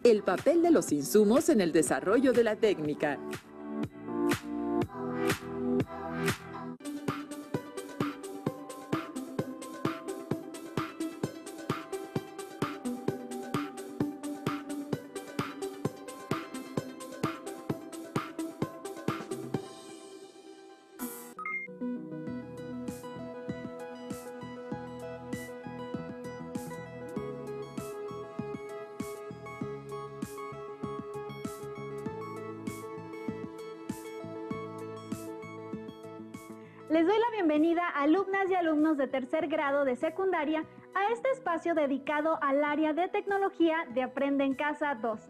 el papel de los insumos en el desarrollo de la técnica. Les doy la bienvenida a alumnas y alumnos de tercer grado de secundaria a este espacio dedicado al área de tecnología de Aprende en Casa 2.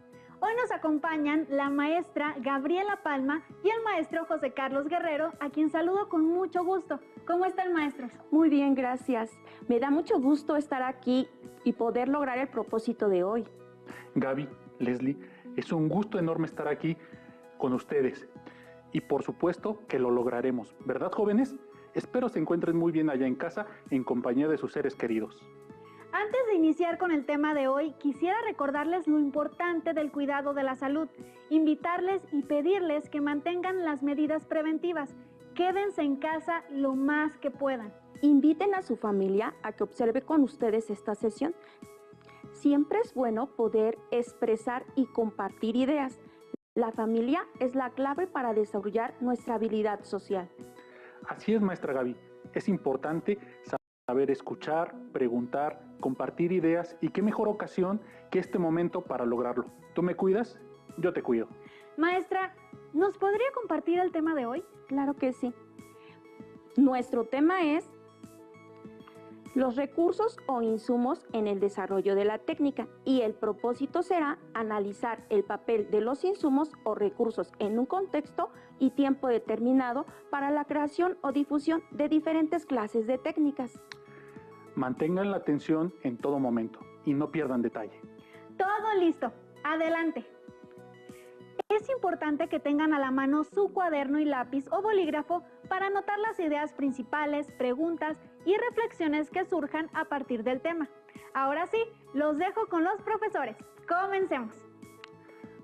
Hoy nos acompañan la maestra Gabriela Palma y el maestro José Carlos Guerrero, a quien saludo con mucho gusto. ¿Cómo están, maestros? Muy bien, gracias. Me da mucho gusto estar aquí y poder lograr el propósito de hoy. Gaby, Leslie, es un gusto enorme estar aquí con ustedes. Y por supuesto que lo lograremos, ¿verdad, jóvenes? Espero se encuentren muy bien allá en casa en compañía de sus seres queridos. Antes de iniciar con el tema de hoy, quisiera recordarles lo importante del cuidado de la salud, invitarles y pedirles que mantengan las medidas preventivas. Quédense en casa lo más que puedan. Inviten a su familia a que observe con ustedes esta sesión. Siempre es bueno poder expresar y compartir ideas. La familia es la clave para desarrollar nuestra habilidad social. Así es, maestra Gaby. Es importante saber escuchar, preguntar, compartir ideas y qué mejor ocasión que este momento para lograrlo. ¿Tú me cuidas? Yo te cuido. Maestra, ¿nos podría compartir el tema de hoy? Claro que sí. Nuestro tema es los recursos o insumos en el desarrollo de la técnica y el propósito será analizar el papel de los insumos o recursos en un contexto y tiempo determinado para la creación o difusión de diferentes clases de técnicas. Mantengan la atención en todo momento y no pierdan detalle. Todo listo. Adelante. Es importante que tengan a la mano su cuaderno y lápiz o bolígrafo para anotar las ideas principales, preguntas y reflexiones que surjan a partir del tema. Ahora sí, los dejo con los profesores. Comencemos.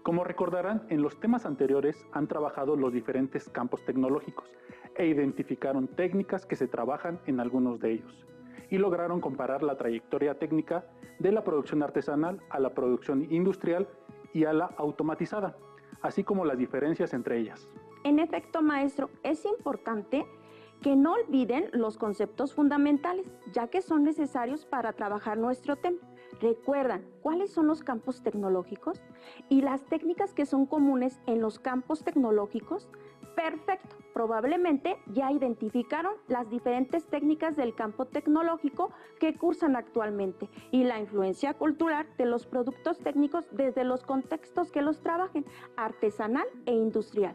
Como recordarán, en los temas anteriores han trabajado los diferentes campos tecnológicos e identificaron técnicas que se trabajan en algunos de ellos y lograron comparar la trayectoria técnica de la producción artesanal a la producción industrial y a la automatizada, así como las diferencias entre ellas. En efecto, maestro, es importante que no olviden los conceptos fundamentales, ya que son necesarios para trabajar nuestro tema. ¿Recuerdan cuáles son los campos tecnológicos y las técnicas que son comunes en los campos tecnológicos? Perfecto, probablemente ya identificaron las diferentes técnicas del campo tecnológico que cursan actualmente y la influencia cultural de los productos técnicos desde los contextos que los trabajen, artesanal e industrial.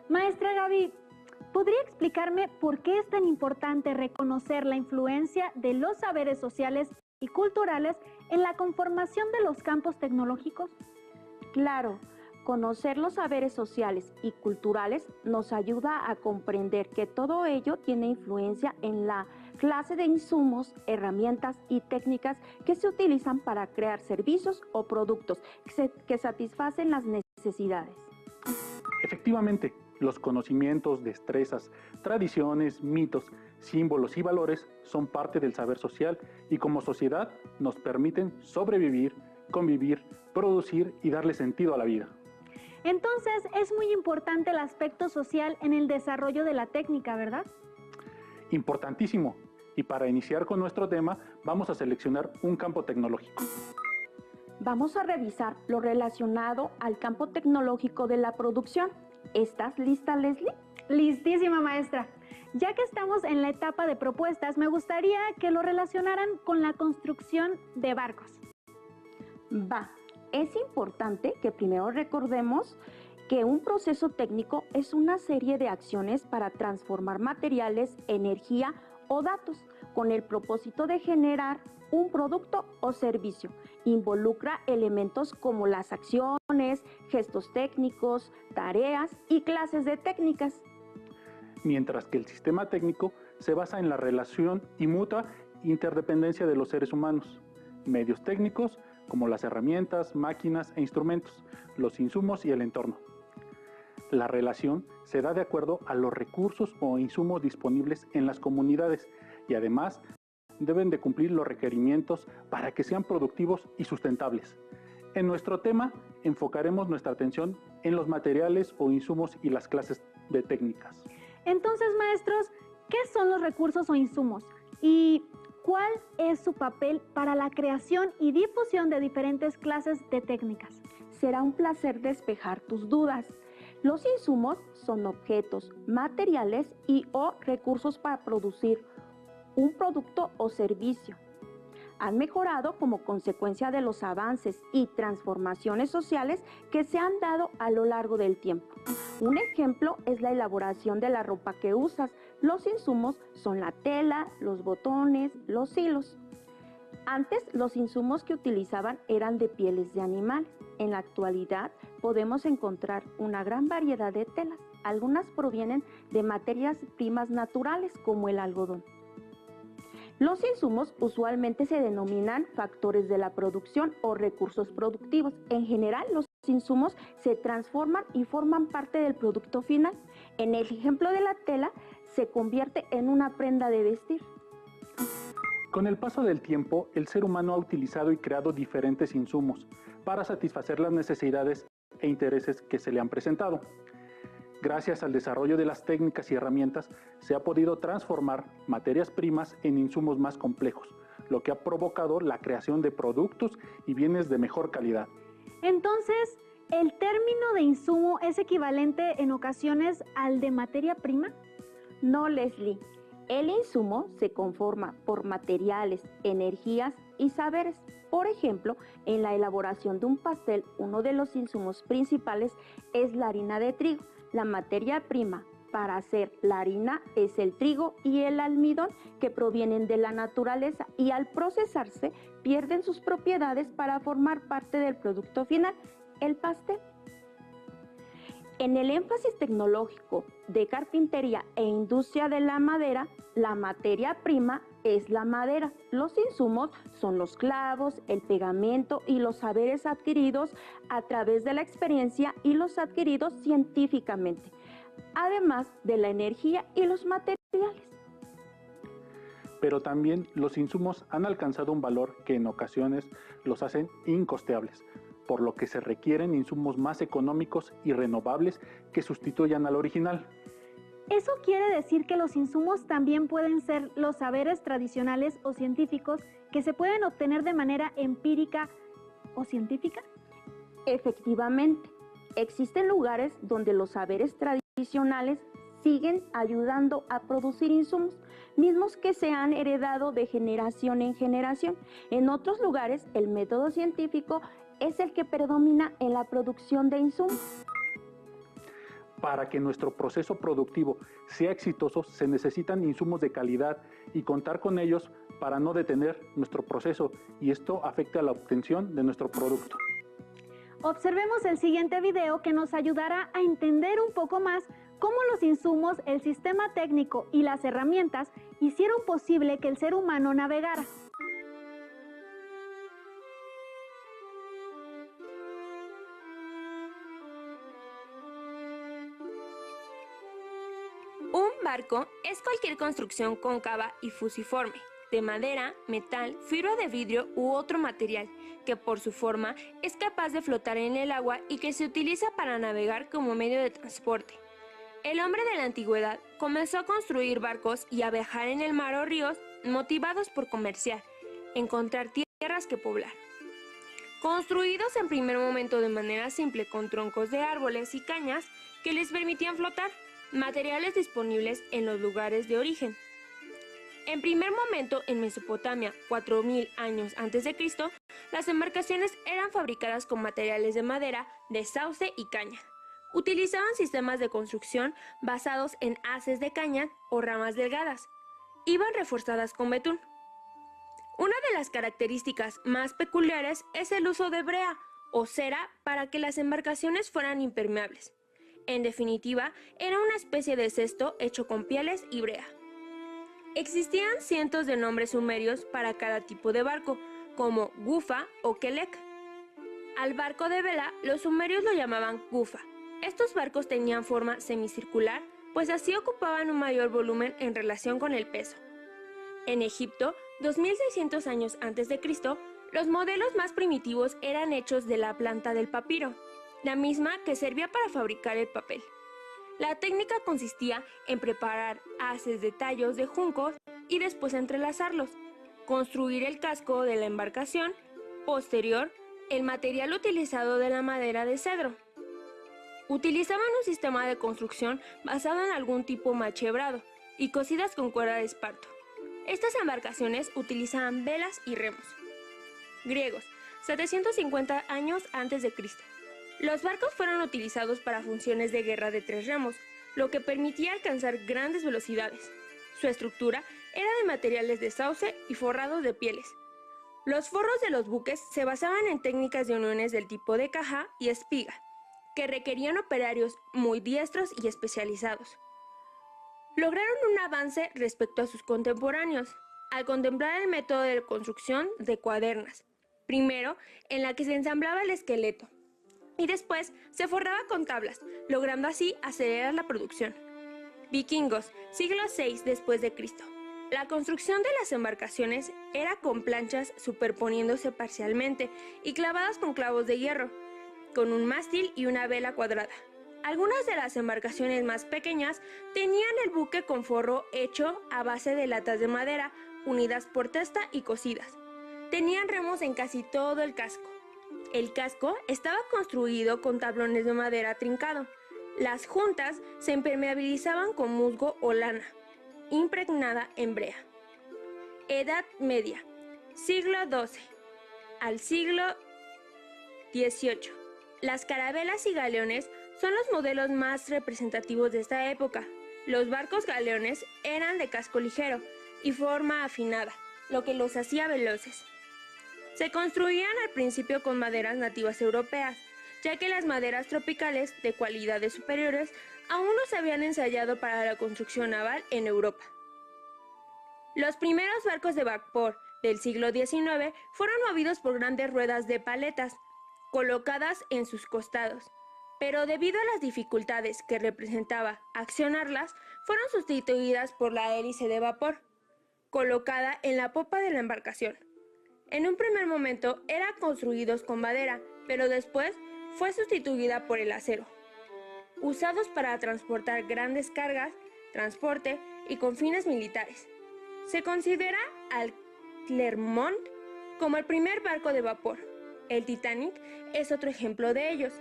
Maestra Gaby, ¿podría explicarme por qué es tan importante reconocer la influencia de los saberes sociales y culturales en la conformación de los campos tecnológicos? Claro, conocer los saberes sociales y culturales nos ayuda a comprender que todo ello tiene influencia en la clase de insumos, herramientas y técnicas que se utilizan para crear servicios o productos que satisfacen las necesidades. Efectivamente, los conocimientos, destrezas, tradiciones, mitos, símbolos y valores son parte del saber social y como sociedad nos permiten sobrevivir, convivir, producir y darle sentido a la vida. Entonces, es muy importante el aspecto social en el desarrollo de la técnica, ¿verdad? Importantísimo. Y para iniciar con nuestro tema, vamos a seleccionar un campo tecnológico. Vamos a revisar lo relacionado al campo tecnológico de la producción. ¿Estás lista, Leslie? Listísima, maestra. Ya que estamos en la etapa de propuestas, me gustaría que lo relacionaran con la construcción de barcos. Va. Es importante que primero recordemos que un proceso técnico es una serie de acciones para transformar materiales, energía o datos con el propósito de generar un producto o servicio. Involucra elementos como las acciones, gestos técnicos, tareas y clases de técnicas. Mientras que el sistema técnico se basa en la relación y mutua interdependencia de los seres humanos, medios técnicos, como las herramientas, máquinas e instrumentos, los insumos y el entorno. La relación se da de acuerdo a los recursos o insumos disponibles en las comunidades y además deben de cumplir los requerimientos para que sean productivos y sustentables. En nuestro tema enfocaremos nuestra atención en los materiales o insumos y las clases de técnicas. Entonces, maestros, ¿qué son los recursos o insumos? ¿Y cuál es su papel para la creación y difusión de diferentes clases de técnicas? Será un placer despejar tus dudas. Los insumos son objetos, materiales y o recursos para producir un producto o servicio. Han mejorado como consecuencia de los avances y transformaciones sociales que se han dado a lo largo del tiempo. Un ejemplo es la elaboración de la ropa que usas. Los insumos son la tela, los botones, los hilos. Antes, los insumos que utilizaban eran de pieles de animales. En la actualidad, podemos encontrar una gran variedad de telas. Algunas provienen de materias primas naturales, como el algodón. Los insumos usualmente se denominan factores de la producción o recursos productivos. En general, los insumos se transforman y forman parte del producto final. En el ejemplo de la tela, se convierte en una prenda de vestir. Con el paso del tiempo, el ser humano ha utilizado y creado diferentes insumos para satisfacer las necesidades e intereses que se le han presentado. Gracias al desarrollo de las técnicas y herramientas, se ha podido transformar materias primas en insumos más complejos, lo que ha provocado la creación de productos y bienes de mejor calidad. Entonces, ¿el término de insumo es equivalente en ocasiones al de materia prima? No, Leslie. El insumo se conforma por materiales, energías y saberes. Por ejemplo, en la elaboración de un pastel, uno de los insumos principales es la harina de trigo. La materia prima para hacer la harina es el trigo y el almidón, que provienen de la naturaleza y al procesarse pierden sus propiedades para formar parte del producto final, el pastel. En el énfasis tecnológico de carpintería e industria de la madera, la materia prima es la madera. Los insumos son los clavos, el pegamento y los saberes adquiridos a través de la experiencia y los adquiridos científicamente, además de la energía y los materiales. Pero también los insumos han alcanzado un valor que en ocasiones los hacen incosteables, por lo que se requieren insumos más económicos y renovables que sustituyan al original. ¿Eso quiere decir que los insumos también pueden ser los saberes tradicionales o científicos que se pueden obtener de manera empírica o científica? Efectivamente, existen lugares donde los saberes tradicionales siguen ayudando a producir insumos, mismos que se han heredado de generación en generación. En otros lugares, el método científico es el que predomina en la producción de insumos. Para que nuestro proceso productivo sea exitoso, se necesitan insumos de calidad y contar con ellos para no detener nuestro proceso y esto afecta a la obtención de nuestro producto. Observemos el siguiente video que nos ayudará a entender un poco más cómo los insumos, el sistema técnico y las herramientas hicieron posible que el ser humano navegara. Un barco es cualquier construcción cóncava y fusiforme, de madera, metal, fibra de vidrio u otro material, que por su forma es capaz de flotar en el agua y que se utiliza para navegar como medio de transporte. El hombre de la antigüedad comenzó a construir barcos y a viajar en el mar o ríos motivados por comerciar, encontrar tierras que poblar. Construidos en primer momento de manera simple con troncos de árboles y cañas que les permitían flotar, materiales disponibles en los lugares de origen. En primer momento, en Mesopotamia, 4000 años antes de Cristo, las embarcaciones eran fabricadas con materiales de madera, de sauce y caña. Utilizaban sistemas de construcción basados en haces de caña o ramas delgadas. Iban reforzadas con betún. Una de las características más peculiares es el uso de brea o cera para que las embarcaciones fueran impermeables. En definitiva, era una especie de cesto hecho con pieles y brea. Existían cientos de nombres sumerios para cada tipo de barco, como gufa o quelec. Al barco de vela los sumerios lo llamaban gufa. Estos barcos tenían forma semicircular, pues así ocupaban un mayor volumen en relación con el peso. En Egipto, 2600 años antes de Cristo, los modelos más primitivos eran hechos de la planta del papiro, la misma que servía para fabricar el papel. La técnica consistía en preparar haces de tallos de juncos y después entrelazarlos, construir el casco de la embarcación, posterior, el material utilizado de la madera de cedro. Utilizaban un sistema de construcción basado en algún tipo machebrado y cosidas con cuerda de esparto. Estas embarcaciones utilizaban velas y remos. Griegos, 750 años antes de Cristo. Los barcos fueron utilizados para funciones de guerra de 3 remos, lo que permitía alcanzar grandes velocidades. Su estructura era de materiales de sauce y forrados de pieles. Los forros de los buques se basaban en técnicas de uniones del tipo de caja y espiga, que requerían operarios muy diestros y especializados. Lograron un avance respecto a sus contemporáneos, al contemplar el método de construcción de cuadernas, primero en la que se ensamblaba el esqueleto, y después se forraba con tablas, logrando así acelerar la producción. Vikingos, siglo VI después de Cristo. La construcción de las embarcaciones era con planchas superponiéndose parcialmente y clavadas con clavos de hierro, con un mástil y una vela cuadrada. Algunas de las embarcaciones más pequeñas tenían el buque con forro hecho a base de latas de madera, unidas por testa y cosidas. Tenían remos en casi todo el casco. El casco estaba construido con tablones de madera trincado. Las juntas se impermeabilizaban con musgo o lana, impregnada en brea. Edad Media, siglo XII al siglo XVIII. Las carabelas y galeones son los modelos más representativos de esta época. Los barcos galeones eran de casco ligero y forma afinada, lo que los hacía veloces. Se construían al principio con maderas nativas europeas, ya que las maderas tropicales de cualidades superiores aún no se habían ensayado para la construcción naval en Europa. Los primeros barcos de vapor del siglo XIX fueron movidos por grandes ruedas de paletas, colocadas en sus costados, pero debido a las dificultades que representaba accionarlas, fueron sustituidas por la hélice de vapor, colocada en la popa de la embarcación. En un primer momento eran construidos con madera, pero después fue sustituida por el acero, usados para transportar grandes cargas, transporte y con fines militares. Se considera al Clermont como el primer barco de vapor. El Titanic es otro ejemplo de ellos.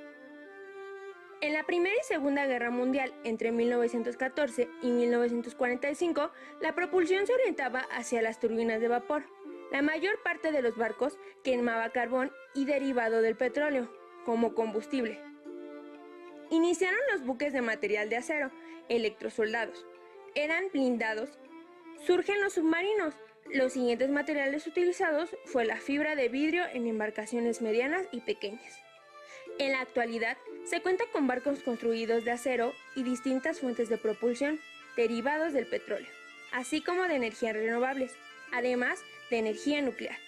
En la Primera y Segunda Guerra Mundial, entre 1914 y 1945, la propulsión se orientaba hacia las turbinas de vapor. La mayor parte de los barcos quemaba carbón y derivado del petróleo como combustible. Iniciaron los buques de material de acero, electrosoldados. Eran blindados. Surgen los submarinos. Los siguientes materiales utilizados fue la fibra de vidrio en embarcaciones medianas y pequeñas. En la actualidad, se cuenta con barcos construidos de acero y distintas fuentes de propulsión derivados del petróleo, así como de energías renovables, además de energía nuclear.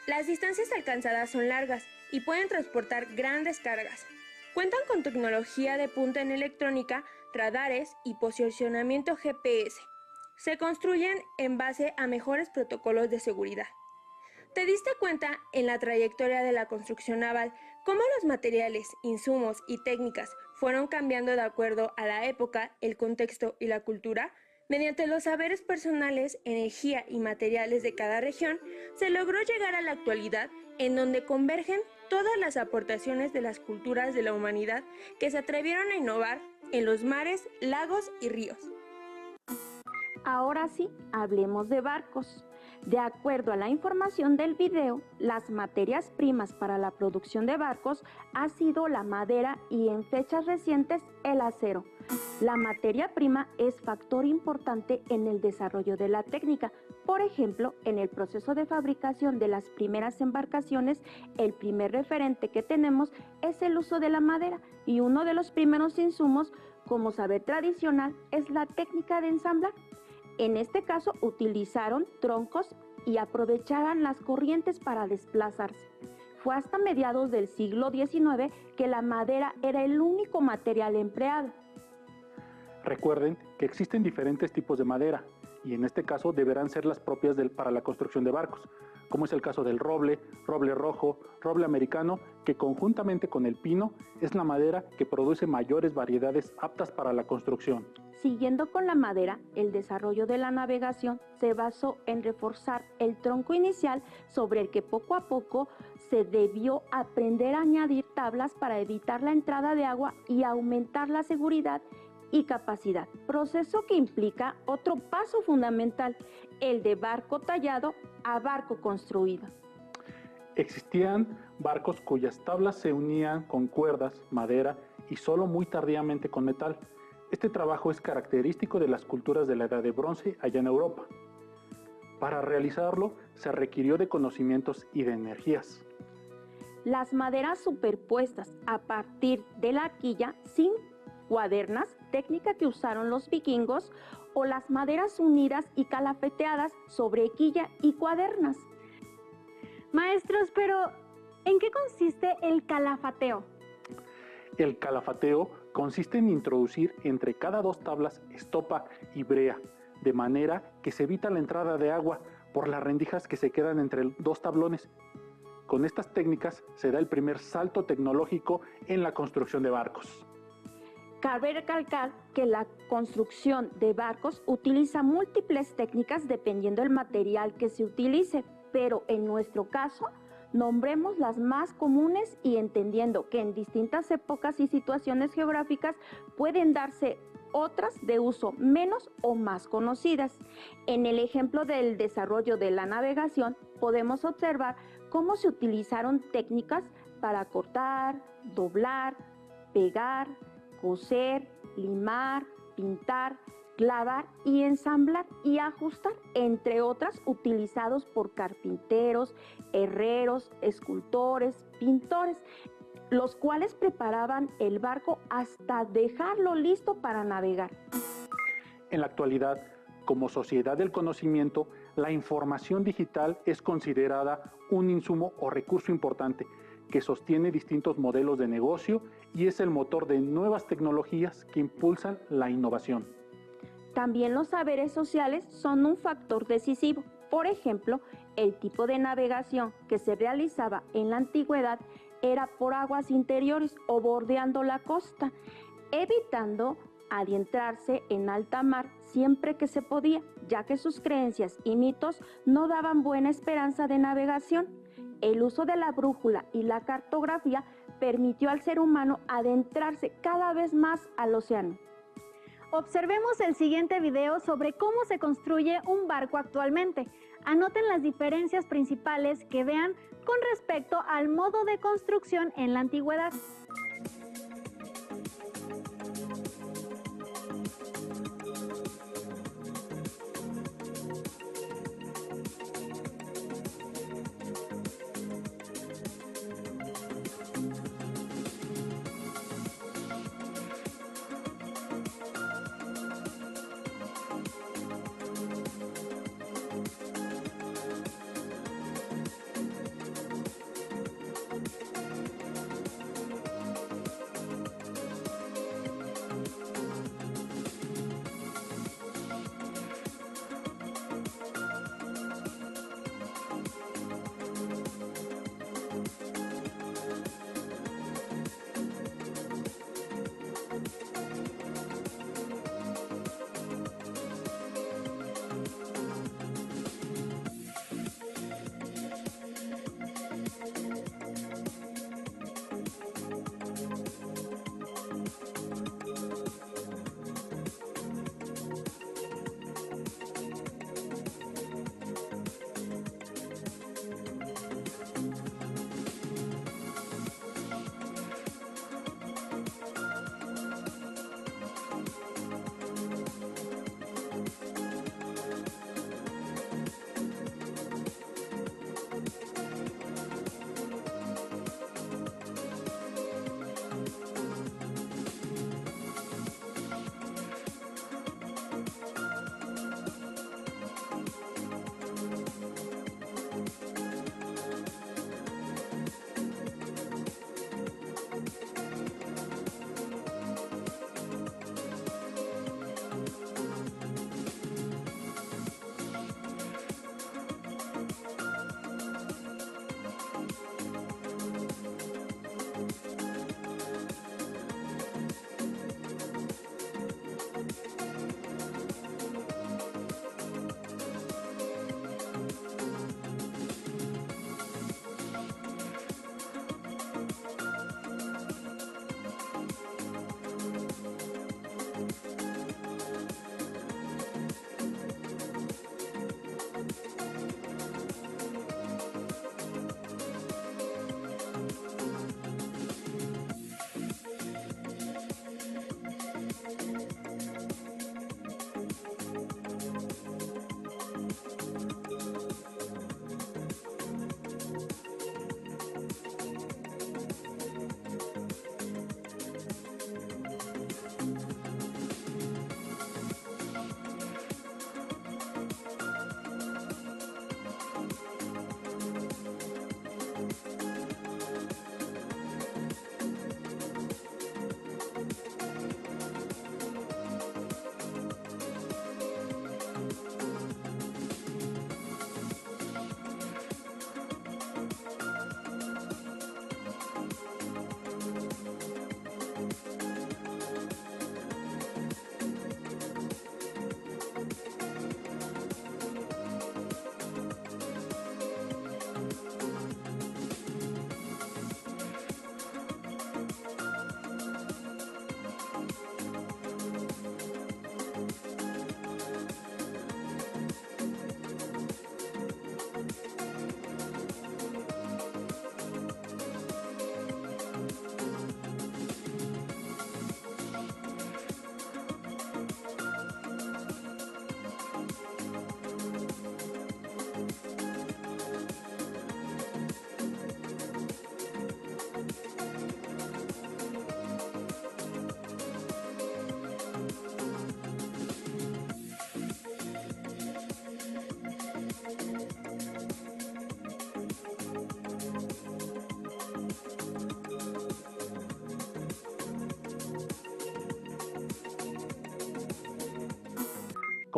Las distancias alcanzadas son largas y pueden transportar grandes cargas. Cuentan con tecnología de punta en electrónica, radares y posicionamiento GPS. Se construyen en base a mejores protocolos de seguridad. ¿Te diste cuenta en la trayectoria de la construcción naval cómo los materiales, insumos y técnicas fueron cambiando de acuerdo a la época, el contexto y la cultura? Mediante los saberes personales, energía y materiales de cada región, se logró llegar a la actualidad en donde convergen todas las aportaciones de las culturas de la humanidad que se atrevieron a innovar en los mares, lagos y ríos. Ahora sí, hablemos de barcos. De acuerdo a la información del video, las materias primas para la producción de barcos ha sido la madera y en fechas recientes el acero. La materia prima es factor importante en el desarrollo de la técnica. Por ejemplo, en el proceso de fabricación de las primeras embarcaciones, el primer referente que tenemos es el uso de la madera y uno de los primeros insumos como saber tradicional es la técnica de ensamblar. En este caso utilizaron troncos y aprovecharan las corrientes para desplazarse. Fue hasta mediados del siglo XIX que la madera era el único material empleado. Recuerden que existen diferentes tipos de madera y en este caso deberán ser las propias para la construcción de barcos, como es el caso del roble, roble rojo, roble americano, que conjuntamente con el pino es la madera que produce mayores variedades aptas para la construcción. Siguiendo con la madera, el desarrollo de la navegación se basó en reforzar el tronco inicial sobre el que poco a poco se debió aprender a añadir tablas para evitar la entrada de agua y aumentar la seguridad y capacidad, proceso que implica otro paso fundamental, el de barco tallado a barco construido. Existían barcos cuyas tablas se unían con cuerdas, madera y solo muy tardíamente con metal. Este trabajo es característico de las culturas de la Edad de Bronce allá en Europa. Para realizarlo se requirió de conocimientos y de energías. Las maderas superpuestas a partir de la quilla sin cuadernas, técnica que usaron los vikingos, o las maderas unidas y calafeteadas sobre quilla y cuadernas. Maestros, pero ¿en qué consiste el calafateo? El calafateo consiste en introducir entre cada dos tablas estopa y brea, de manera que se evita la entrada de agua por las rendijas que se quedan entre dos tablones. Con estas técnicas se da el primer salto tecnológico en la construcción de barcos. Cabe recalcar que la construcción de barcos utiliza múltiples técnicas dependiendo del material que se utilice, pero en nuestro caso, nombremos las más comunes y entendiendo que en distintas épocas y situaciones geográficas pueden darse otras de uso menos o más conocidas. En el ejemplo del desarrollo de la navegación, podemos observar cómo se utilizaron técnicas para cortar, doblar, pegar, coser, limar, pintar, clavar y ensamblar y ajustar, entre otras utilizados por carpinteros, herreros, escultores, pintores, los cuales preparaban el barco hasta dejarlo listo para navegar. En la actualidad, como sociedad del conocimiento, la información digital es considerada un insumo o recurso importante que sostiene distintos modelos de negocio y es el motor de nuevas tecnologías que impulsan la innovación. También los saberes sociales son un factor decisivo. Por ejemplo, el tipo de navegación que se realizaba en la antigüedad era por aguas interiores o bordeando la costa, evitando adentrarse en alta mar siempre que se podía, ya que sus creencias y mitos no daban buena esperanza de navegación. El uso de la brújula y la cartografía permitió al ser humano adentrarse cada vez más al océano. Observemos el siguiente video sobre cómo se construye un barco actualmente. Anoten las diferencias principales que vean con respecto al modo de construcción en la antigüedad.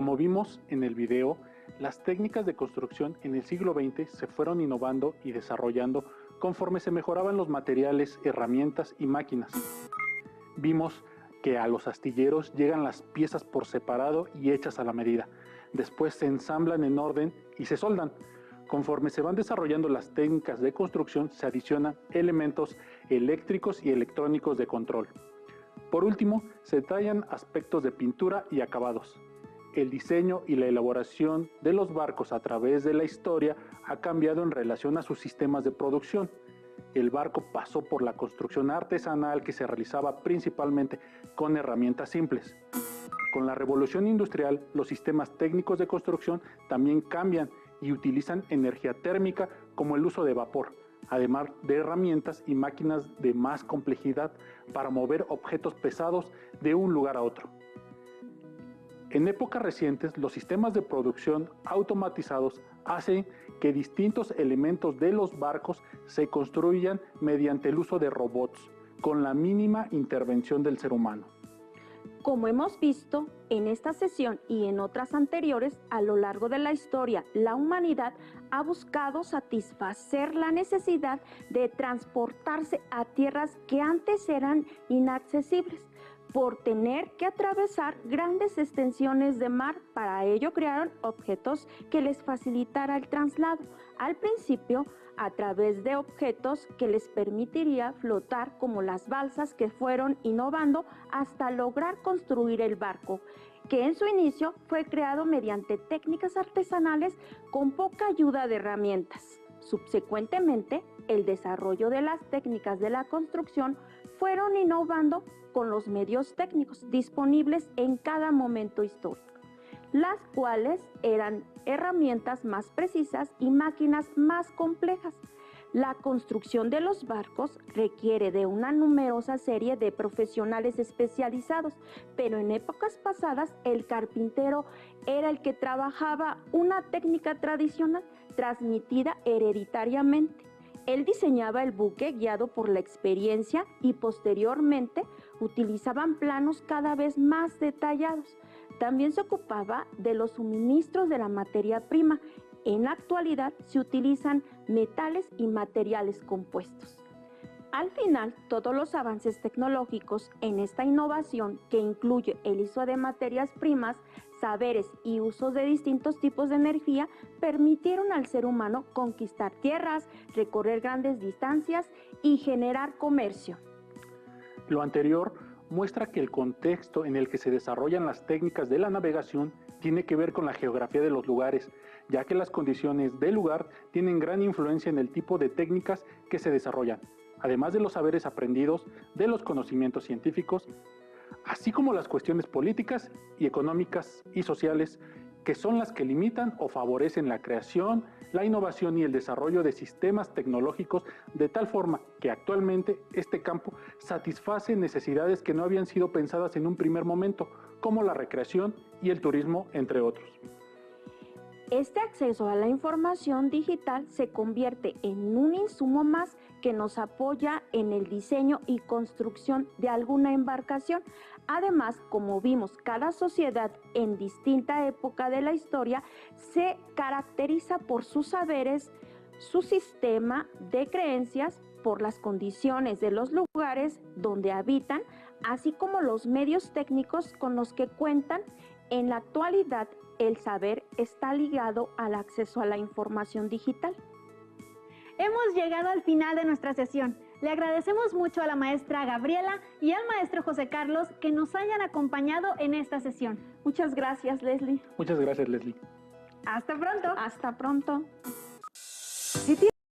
Como vimos en el video, las técnicas de construcción en el siglo XX se fueron innovando y desarrollando conforme se mejoraban los materiales, herramientas y máquinas. Vimos que a los astilleros llegan las piezas por separado y hechas a la medida. Después se ensamblan en orden y se soldan. Conforme se van desarrollando las técnicas de construcción, se adicionan elementos eléctricos y electrónicos de control. Por último, se detallan aspectos de pintura y acabados. El diseño y la elaboración de los barcos a través de la historia ha cambiado en relación a sus sistemas de producción. El barco pasó por la construcción artesanal que se realizaba principalmente con herramientas simples. Con la revolución industrial, los sistemas técnicos de construcción también cambian y utilizan energía térmica como el uso de vapor, además de herramientas y máquinas de más complejidad para mover objetos pesados de un lugar a otro. En épocas recientes, los sistemas de producción automatizados hacen que distintos elementos de los barcos se construyan mediante el uso de robots, con la mínima intervención del ser humano. Como hemos visto en esta sesión y en otras anteriores, a lo largo de la historia, la humanidad ha buscado satisfacer la necesidad de transportarse a tierras que antes eran inaccesibles, por tener que atravesar grandes extensiones de mar. Para ello crearon objetos que les facilitara el traslado. Al principio, a través de objetos que les permitiría flotar, como las balsas, que fueron innovando hasta lograr construir el barco, que en su inicio fue creado mediante técnicas artesanales con poca ayuda de herramientas. Subsecuentemente, el desarrollo de las técnicas de la construcción fueron innovando con los medios técnicos disponibles en cada momento histórico, las cuales eran herramientas más precisas y máquinas más complejas. La construcción de los barcos requiere de una numerosa serie de profesionales especializados, pero en épocas pasadas el carpintero era el que trabajaba una técnica tradicional transmitida hereditariamente. Él diseñaba el buque guiado por la experiencia y posteriormente utilizaban planos cada vez más detallados. También se ocupaba de los suministros de la materia prima. En la actualidad se utilizan metales y materiales compuestos. Al final, todos los avances tecnológicos en esta innovación, que incluye el uso de materias primas, saberes y usos de distintos tipos de energía, permitieron al ser humano conquistar tierras, recorrer grandes distancias y generar comercio. Lo anterior muestra que el contexto en el que se desarrollan las técnicas de la navegación tiene que ver con la geografía de los lugares, ya que las condiciones del lugar tienen gran influencia en el tipo de técnicas que se desarrollan, además de los saberes aprendidos, de los conocimientos científicos, así como las cuestiones políticas y económicas y sociales, que son las que limitan o favorecen la creación, la innovación y el desarrollo de sistemas tecnológicos, de tal forma que actualmente este campo satisface necesidades que no habían sido pensadas en un primer momento, como la recreación y el turismo, entre otros. Este acceso a la información digital se convierte en un insumo más que nos apoya en el diseño y construcción de alguna embarcación. Además, como vimos, cada sociedad en distinta época de la historia se caracteriza por sus saberes, su sistema de creencias, por las condiciones de los lugares donde habitan, así como los medios técnicos con los que cuentan. En la actualidad, el saber está ligado al acceso a la información digital. Hemos llegado al final de nuestra sesión. Le agradecemos mucho a la maestra Gabriela y al maestro José Carlos que nos hayan acompañado en esta sesión. Muchas gracias, Leslie. Muchas gracias, Leslie. Hasta pronto. Hasta pronto. Si tienes